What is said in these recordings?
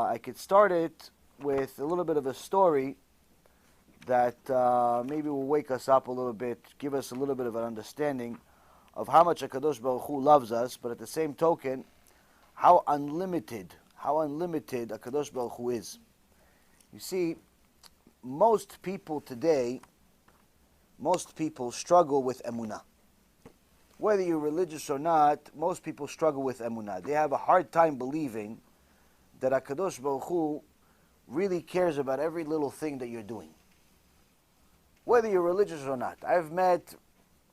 I could start it with a little bit of a story that maybe will wake us up a little bit, give us a little bit of an understanding of how much HaKadosh Baruch Hu loves us, but at the same token, how unlimited HaKadosh Baruch Hu is. You see, most people today, struggle with emunah. Whether you're religious or not, most people struggle with emunah. They have a hard time believing that HaKadosh Baruch Hu really cares about every little thing that you're doing. Whether you're religious or not. I've met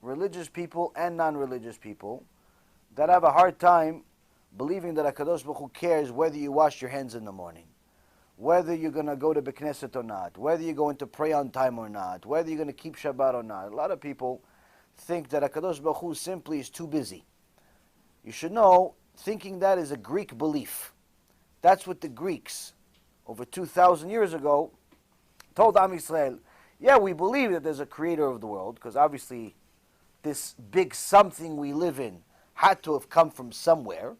religious people and non-religious people that have a hard time believing that HaKadosh Baruch Hu cares whether you wash your hands in the morning, whether you're going to go to Knesset or not, whether you're going to pray on time or not, whether you're going to keep Shabbat or not. A lot of people think that HaKadosh Baruch Hu simply is too busy. You should know, thinking that is a Greek belief. That's what the Greeks, over 2,000 years ago, told Am Yisrael, yeah, we believe that there's a creator of the world, because obviously this big something we live in had to have come from somewhere.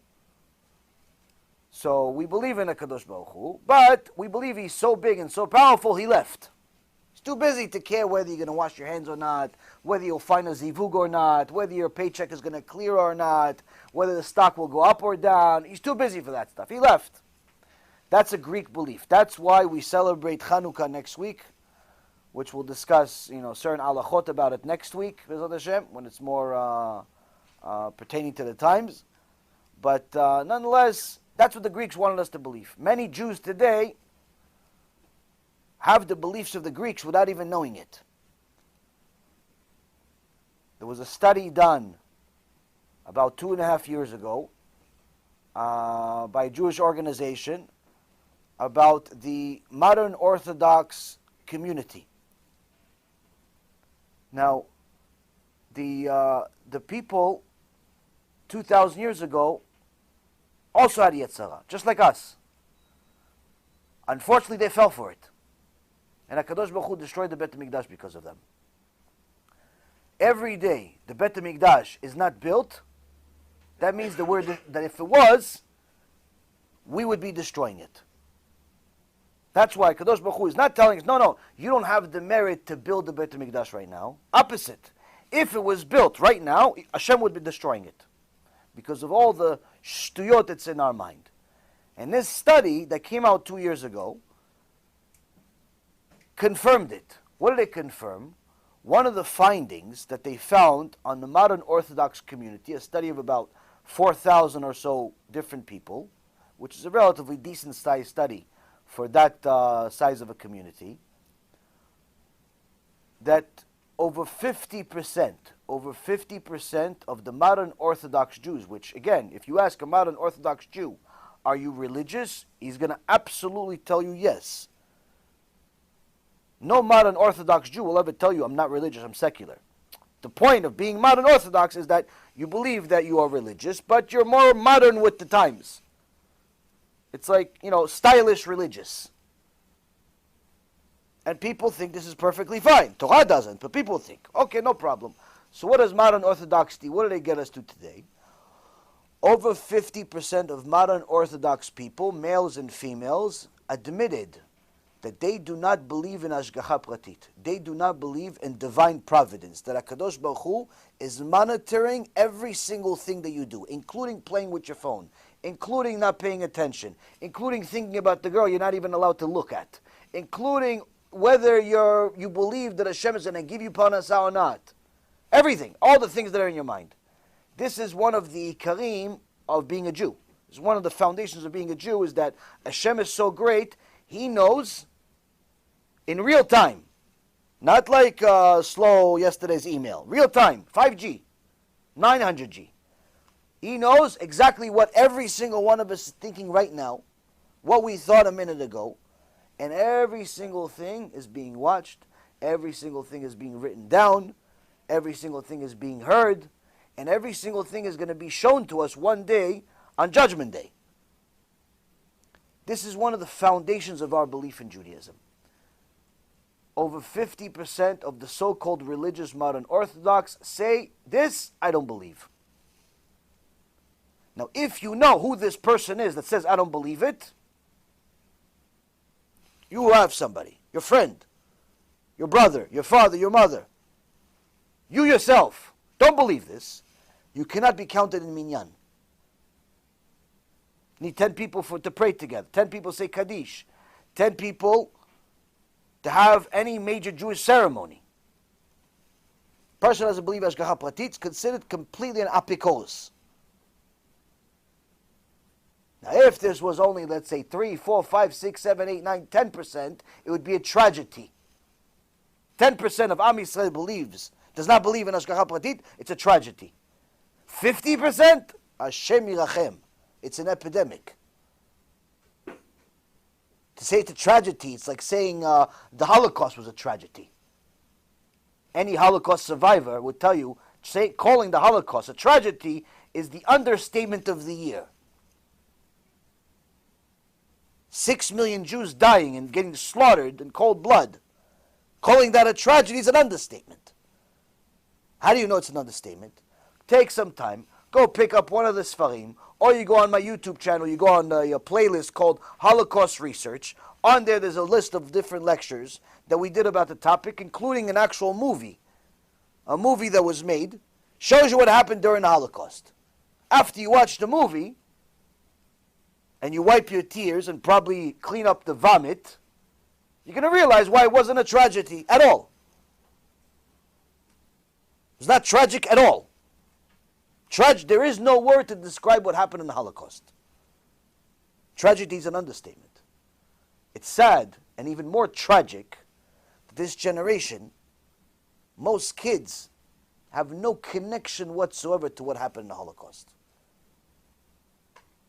So we believe in HaKadosh Baruch Hu, but we believe he's so big and so powerful, he left. He's too busy to care whether you're going to wash your hands or not, whether you'll find a zivug or not, whether your paycheck is going to clear or not, whether the stock will go up or down. He's too busy for that stuff. He left. That's a Greek belief. That's why we celebrate Chanukah next week, which we'll discuss, certain halachot about it next week, B'ezrat Hashem, when it's more pertaining to the times. But nonetheless, that's what the Greeks wanted us to believe. Many Jews today have the beliefs of the Greeks without even knowing it. There was a study done about 2.5 years ago by a Jewish organization about the modern Orthodox community. Now, the people 2,000 years ago also had Yetzer Hara, just like us. Unfortunately, they fell for it. And HaKadosh Baruch Hu destroyed the Bet HaMikdash because of them. Every day the Bet HaMikdash is not built, that means that if it was, we would be destroying it. That's why HaKadosh Baruch Hu is not telling us, no, you don't have the merit to build the Bet HaMikdash right now. Opposite. If it was built right now, Hashem would be destroying it because of all the shtuyot that's in our mind. And this study that came out 2 years ago confirmed it. What did it confirm? One of the findings that they found on the modern Orthodox community, a study of about 4,000 or so different people, which is a relatively decent sized study for that size of a community, that over 50% of the modern Orthodox Jews, which again, if you ask a modern Orthodox Jew, are you religious? He's going to absolutely tell you yes. No modern Orthodox Jew will ever tell you, I'm not religious, I'm secular. The point of being modern Orthodox is that you believe that you are religious, but you're more modern with the times. It's like, stylish religious. And people think this is perfectly fine. Torah doesn't, but people think, okay, no problem. So what does modern Orthodoxy, what do they get us to today? Over 50% of modern Orthodox people, males and females, admitted that they do not believe in Hashgacha Pratit. They do not believe in divine providence, that HaKadosh Baruch Hu is monitoring every single thing that you do, including playing with your phone, including not paying attention, including thinking about the girl you're not even allowed to look at, including whether you believe that Hashem is going to give you parnasah or not. Everything, all the things that are in your mind. This is one of the ikarim of being a Jew. It's one of the foundations of being a Jew is that Hashem is so great, He knows in real time, not like slow yesterday's email, real time, 5G, 900G. He knows exactly what every single one of us is thinking right now, what we thought a minute ago, and every single thing is being watched, every single thing is being written down, every single thing is being heard, and every single thing is going to be shown to us one day on Judgment Day. This is one of the foundations of our belief in Judaism. Over 50% of the so-called religious modern Orthodox say, this I don't believe. Now, if you know who this person is that says, I don't believe it, You have somebody, your friend, your brother, your father, your mother. You yourself don't believe this. You cannot be counted in minyan. You need 10 people to pray together. 10 people say Kaddish. 10 people to have any major Jewish ceremony. Person doesn't believe Hashgacha Pratit, it's considered completely an apikoros. Now, if this was only, let's say, 3, 4, 5, 6, 7, 8, 9, 10%, it would be a tragedy. 10% of Am Yisrael does not believe in Hashgacha Pratit, it's a tragedy. 50%, Hashem Yirachem. It's an epidemic. To say it's a tragedy, it's like saying the Holocaust was a tragedy. Any Holocaust survivor would tell you, calling the Holocaust a tragedy is the understatement of the year. 6 million Jews dying and getting slaughtered in cold blood. Calling that a tragedy is an understatement. How do you know it's an understatement? Take some time, go pick up one of the Sfarim, or you go on my YouTube channel, you go on your playlist called Holocaust Research. On there's a list of different lectures that we did about the topic, including an actual movie. A movie that was made, shows you what happened during the Holocaust. After you watch the movie, and you wipe your tears and probably clean up the vomit, you're going to realize why it wasn't a tragedy at all. It's not tragic at all. There is no word to describe what happened in the Holocaust. Tragedy is an understatement. It's sad and even more tragic that this generation, most kids, have no connection whatsoever to what happened in the Holocaust.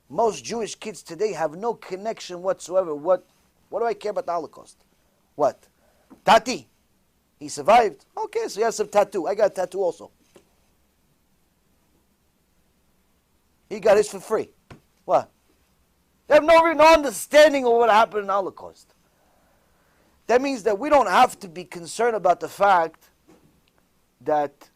Most Jewish kids today have no connection whatsoever. What do I care about the Holocaust? What? Tati, he survived? Okay, so he has some tattoo. I got a tattoo also. He got his for free. What? They have no understanding of what happened in the Holocaust. That means that we don't have to be concerned about the fact that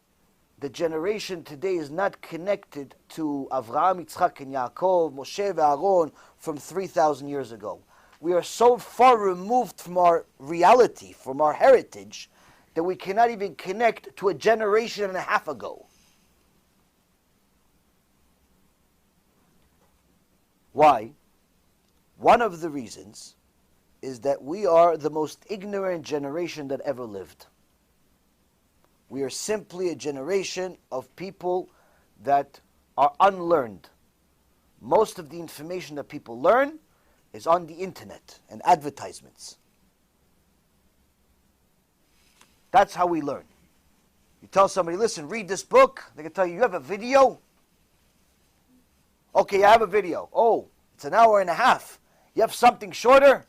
the generation today is not connected to Avraham, Yitzchak, and Yaakov, Moshe, and Aaron from 3,000 years ago. We are so far removed from our reality, from our heritage, that we cannot even connect to a generation and a half ago. Why? One of the reasons is that we are the most ignorant generation that ever lived. We are simply a generation of people that are unlearned. Most of the information that people learn is on the internet and advertisements. That's how we learn. You tell somebody, listen, read this book. They can tell you, you have a video? Okay, I have a video. Oh, it's an hour and a half. You have something shorter?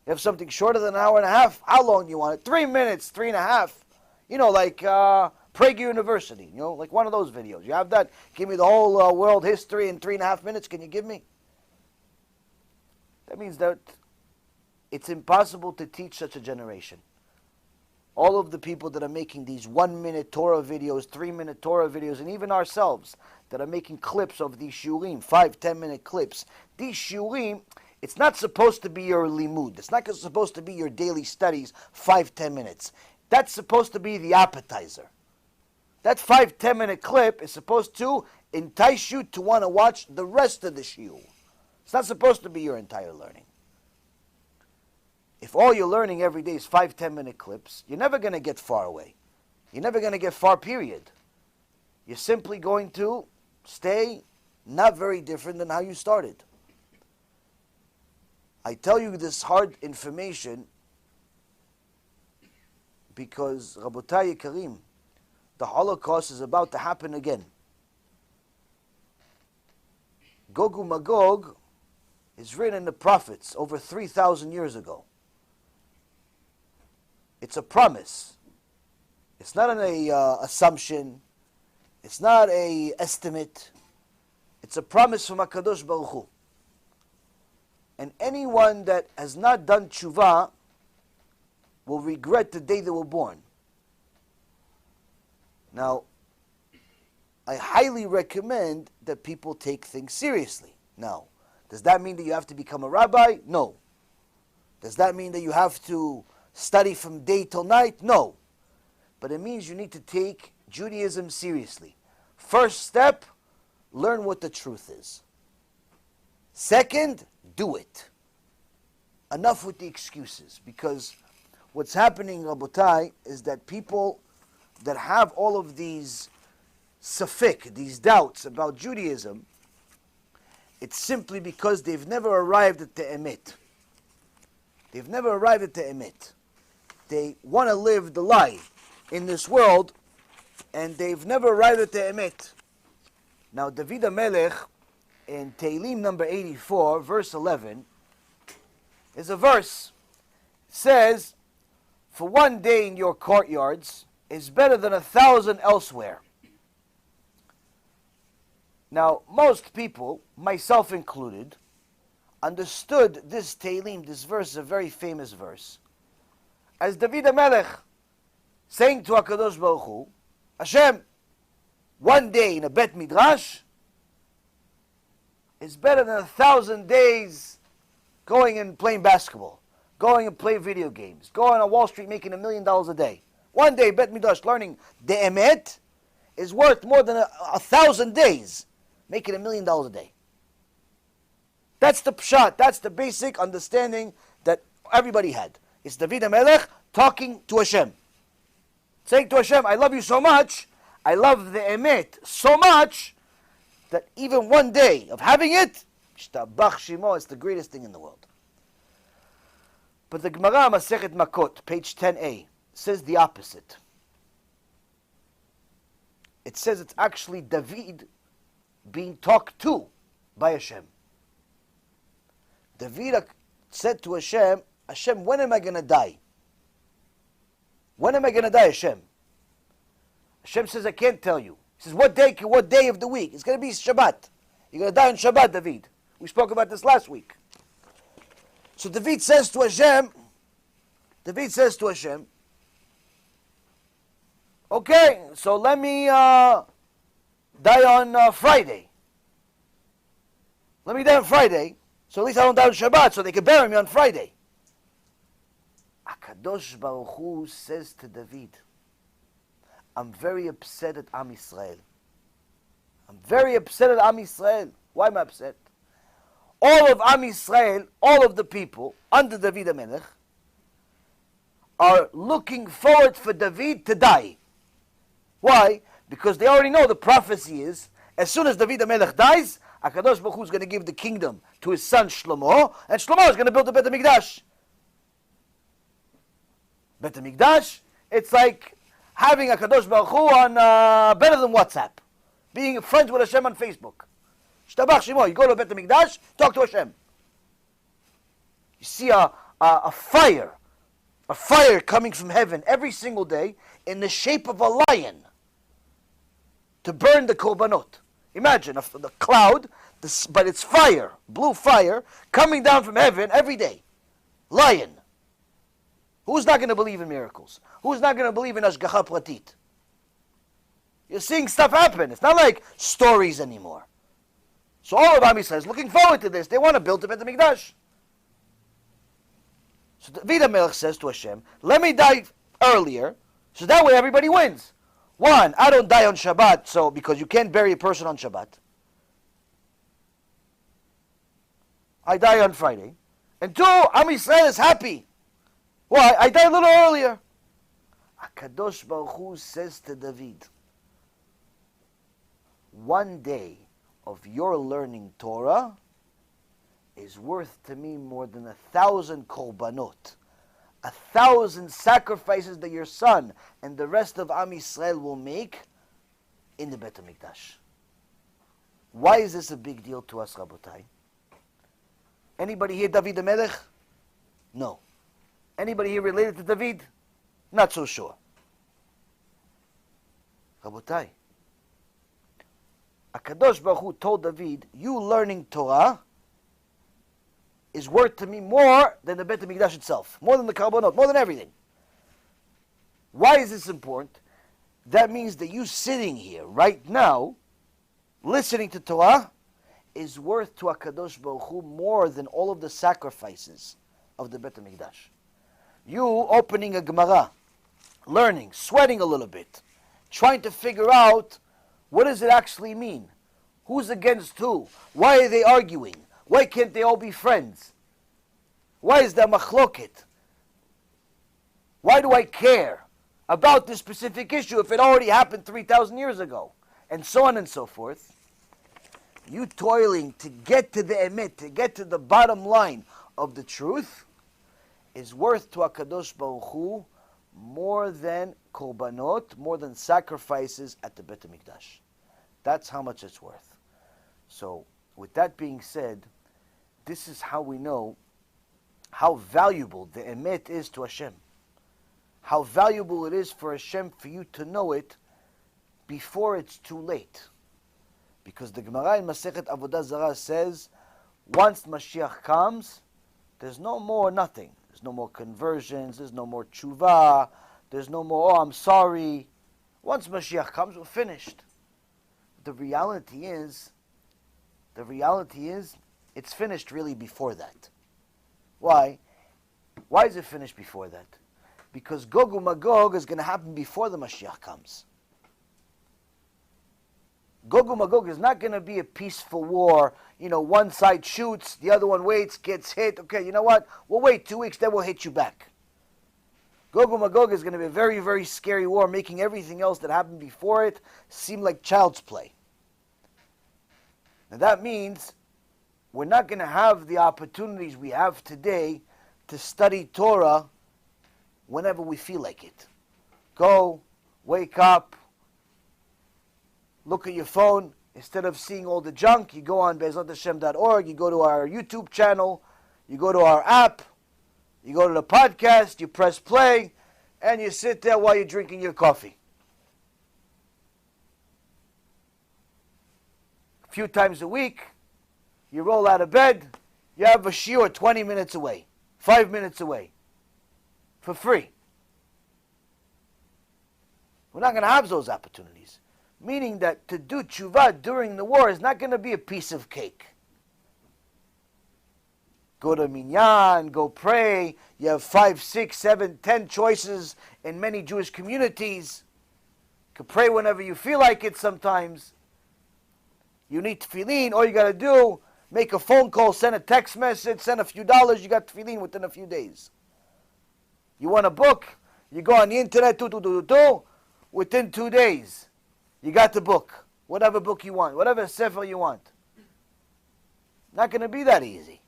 You have something shorter than an hour and a half? How long do you want it? 3 minutes, 3.5. You know, like Prague University. You know, like one of those videos. You have that? Give me the whole world history in 3.5 minutes. Can you give me? That means that it's impossible to teach such a generation. All of the people that are making these 1-minute Torah videos, 3-minute Torah videos, and even ourselves that are making clips of these shiurim, 5-10-minute clips. These shiurim, it's not supposed to be your limud. It's not supposed to be your daily studies, 5-10 minutes. That's supposed to be the appetizer. That 5-10-minute clip is supposed to entice you to want to watch the rest of the shiur. It's not supposed to be your entire learning. If all you're learning every day is 5-10-minute clips, you're never going to get far away. You're never going to get far, period. You're simply going to stay not very different than how you started. I tell you this hard information because, Rabotai Karim, the Holocaust is about to happen again. Gog Magog is written in the prophets over 3,000 years ago. It's a promise. It's not an assumption. It's not an estimate. It's a promise from HaKadosh Baruch Hu. And anyone that has not done tshuva will regret the day they were born. Now, I highly recommend that people take things seriously. Now, does that mean that you have to become a rabbi? No. Does that mean that you have to study from day till night? No. But it means you need to take Judaism seriously. First step, learn what the truth is. Second, do it. Enough with the excuses, because what's happening, Rabotai, is that people that have all of these safek, these doubts about Judaism, it's simply because they've never arrived at the emet. They've never arrived at the emet. They want to live the lie in this world, and they've never arrived at the emet. Now, David HaMelech, in Tehillim number 84, verse 11, is a verse. It says, "For one day in your courtyards is better than 1,000 elsewhere." Now, most people, myself included, understood this Tehillim, this verse, a very famous verse, as David HaMelech saying to HaKadosh Baruch Hu, Hashem, one day in a Bet Midrash is better than 1,000 days going and playing basketball, going and play video games, going on Wall Street making $1 million a day. One day, Bet Midrash, learning the Emet, is worth more than 1,000 days making $1 million a day. That's the pshat, that's the basic understanding that everybody had. It's David HaMelech talking to Hashem. Saying to Hashem, I love you so much, I love the Emet so much, that even one day of having it, Shtabach Shimo, it's the greatest thing in the world. But the Gemara Masechet Makot, page 10a, says the opposite. It says it's actually David being talked to by Hashem. David said to Hashem, Hashem, when am I going to die? When am I going to die, Hashem? Hashem says, I can't tell you. He says, what day of the week? It's going to be Shabbat. You're going to die on Shabbat, David. We spoke about this last week. So David says to Hashem, okay, so let me die on Friday. Let me die on Friday, so at least I don't die on Shabbat, so they can bury me on Friday. HaKadosh Baruch Hu says to David, I'm very upset at Am Yisrael. I'm very upset at Am Yisrael. Why am I upset? All of Am Yisrael, all of the people under David HaMelech are looking forward for David to die. Why? Because they already know the prophecy is, as soon as David HaMelech dies, HaKadosh Baruch Hu is going to give the kingdom to his son Shlomo, and Shlomo is going to build the Bet HaMikdash. Bet HaMikdash, it's like having HaKadosh Baruch Hu on better than WhatsApp, being friends with Hashem on Facebook. Shtabach Shemo, you go to Bet HaMikdash, talk to Hashem. You see a fire coming from heaven every single day in the shape of a lion to burn the korbanot. Imagine the cloud, but it's fire, blue fire, coming down from heaven every day. Lion. Who's not going to believe in miracles? Who's not going to believe in Ashgacha Pratit? You're seeing stuff happen. It's not like stories anymore. So all of Am Yisrael is looking forward to this. They want to build the Bet HaMikdash. So David HaMelech says to Hashem, let me die earlier, so that way everybody wins. One, I don't die on Shabbat, so because you can't bury a person on Shabbat. I die on Friday. And two, Am Yisrael is happy. Why? I die a little earlier. HaKadosh Baruch Hu says to David, one day of your learning Torah is worth to me more than 1,000 korbanot, 1,000 sacrifices that your son and the rest of Am Yisrael will make in the Bet HaMikdash. Why is this a big deal to us, Rabotai? Anybody here David HaMelech? No. Anybody here related to David? Not so sure. Rabotai, HaKadosh Baruch Hu told David, you learning Torah is worth to me more than the Bet HaMikdash itself, more than the Karbonot, more than everything. Why is this important? That means that you sitting here right now, listening to Torah, is worth to HaKadosh Baruch Hu more than all of the sacrifices of the Bet HaMikdash. You opening a Gemara, learning, sweating a little bit, trying to figure out what does it actually mean? Who's against who? Why are they arguing? Why can't they all be friends? Why is there machloket? Why do I care about this specific issue if it already happened 3,000 years ago? And so on and so forth. You toiling to get to the emet, to get to the bottom line of the truth, is worth to HaKadosh Baruch Hu more than korbanot, more than sacrifices at the Bet HaMikdash. That's how much it's worth. So, with that being said, this is how we know how valuable the emet is to Hashem. How valuable it is for Hashem for you to know it before it's too late. Because the Gemara in Masechet Avodah Zarah says, once Mashiach comes, there's no more nothing. There's no more conversions, there's no more tshuva, there's no more, oh, I'm sorry. Once Mashiach comes, we're finished. The reality is, it's finished really before that. Why? Why is it finished before that? Because Gog u'Magog is going to happen before the Mashiach comes. Gog u'Magog is not going to be a peaceful war. You know, one side shoots, the other one waits, gets hit. Okay, you know what? We'll wait 2 weeks, then we'll hit you back. Gog u'Magog is going to be a very, very scary war, making everything else that happened before it seem like child's play. And that means we're not going to have the opportunities we have today to study Torah whenever we feel like it. Go, wake up, look at your phone. Instead of seeing all the junk, you go on BezratHashem.org, you go to our YouTube channel, you go to our app, you go to the podcast, you press play, and you sit there while you're drinking your coffee. A few times a week, you roll out of bed, you have a shiur 20 minutes away, 5 minutes away, for free. We're not going to have those opportunities. Meaning that to do tshuva during the war is not going to be a piece of cake. Go to minyan, go pray. You have 5, 6, 7, 10 choices in many Jewish communities. You can pray whenever you feel like it sometimes. You need tefillin. All you got to do, make a phone call, send a text message, send a few dollars. You got tefillin within a few days. You want a book? You go on the internet, within 2 days. You got the book, whatever book you want, whatever sefer you want. Not going to be that easy.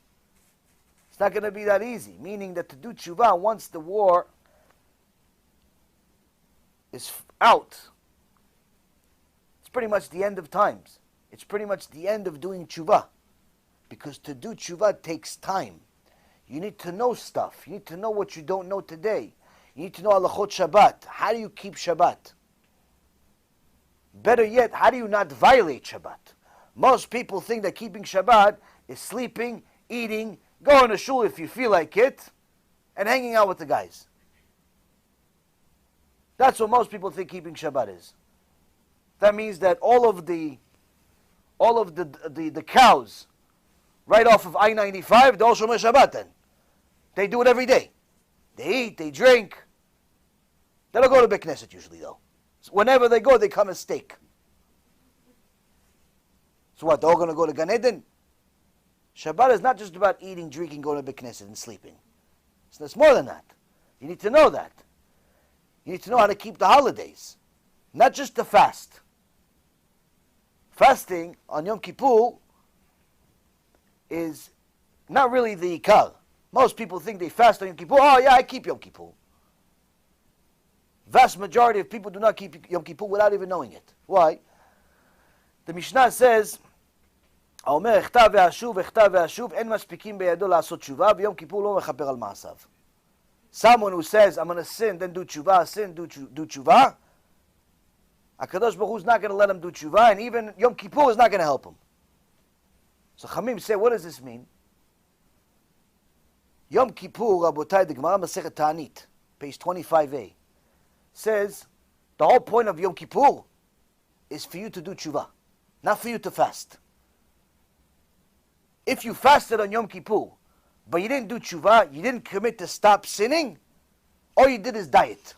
It's not going to be that easy. Meaning that to do tshuva once the war is out, it's pretty much the end of times. It's pretty much the end of doing tshuva. Because to do tshuva takes time. You need to know stuff. You need to know what you don't know today. You need to know halachot Shabbat. How do you keep Shabbat? Better yet, how do you not violate Shabbat? Most people think that keeping Shabbat is sleeping, eating, going to shul if you feel like it, and hanging out with the guys. That's what most people think keeping Shabbat is. That means that all of the cows right off of I-95, they're all Shomer Shabbat then. They do it every day. They eat, they drink. They don't go to Beit Knesset usually though. So whenever they go, they come as steak. So what, they're all going to go to Gan Eden? Shabbat is not just about eating, drinking, going to Beit Knesset and sleeping. It's more than that. You need to know that. You need to know how to keep the holidays. Not just the fast. Fasting on Yom Kippur is not really the ikar. Most people think they fast on Yom Kippur. Oh yeah, I keep Yom Kippur. Vast majority of people do not keep Yom Kippur without even knowing it. Why? The Mishnah says, "האומר אחטא ואשוב, אחטא ואשוב, אין מספיקים בידו לעשות תשובה, ויום כיפור לא מכפר על מעשיו." Someone who says, I'm going to sin, then do tshuva, sin, do tshuva, HaKadosh Baruch Hu is not going to let him do tshuva, and even Yom Kippur is not going to help him. So Chamim say, what does this mean? Yom Kippur, Rabotai, the Gemara Masechet Ta'anit, page 25a, says, the whole point of Yom Kippur is for you to do tshuva, not for you to fast. If you fasted on Yom Kippur, but you didn't do tshuva, you didn't commit to stop sinning, all you did is diet.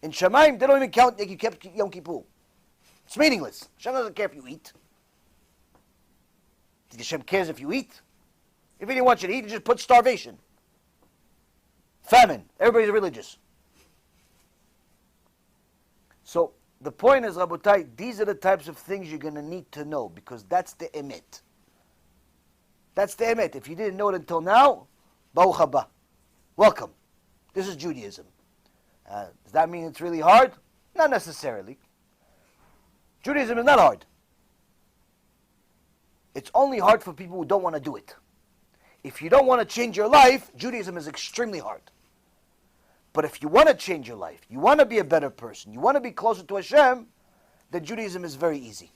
In Shemaim, they don't even count like you kept Yom Kippur. It's meaningless. Hashem doesn't care if you eat. Hashem cares if you eat. If he didn't want you to eat, he just put starvation. Famine. Everybody's religious. So the point is, Rabotai, these are the types of things you're going to need to know, because that's the emet. That's the emet. If you didn't know it until now, Baruch haba. Welcome. This is Judaism. Does that mean it's really hard? Not necessarily. Judaism is not hard. It's only hard for people who don't want to do it. If you don't want to change your life, Judaism is extremely hard. But if you want to change your life, you want to be a better person, you want to be closer to Hashem, then Judaism is very easy.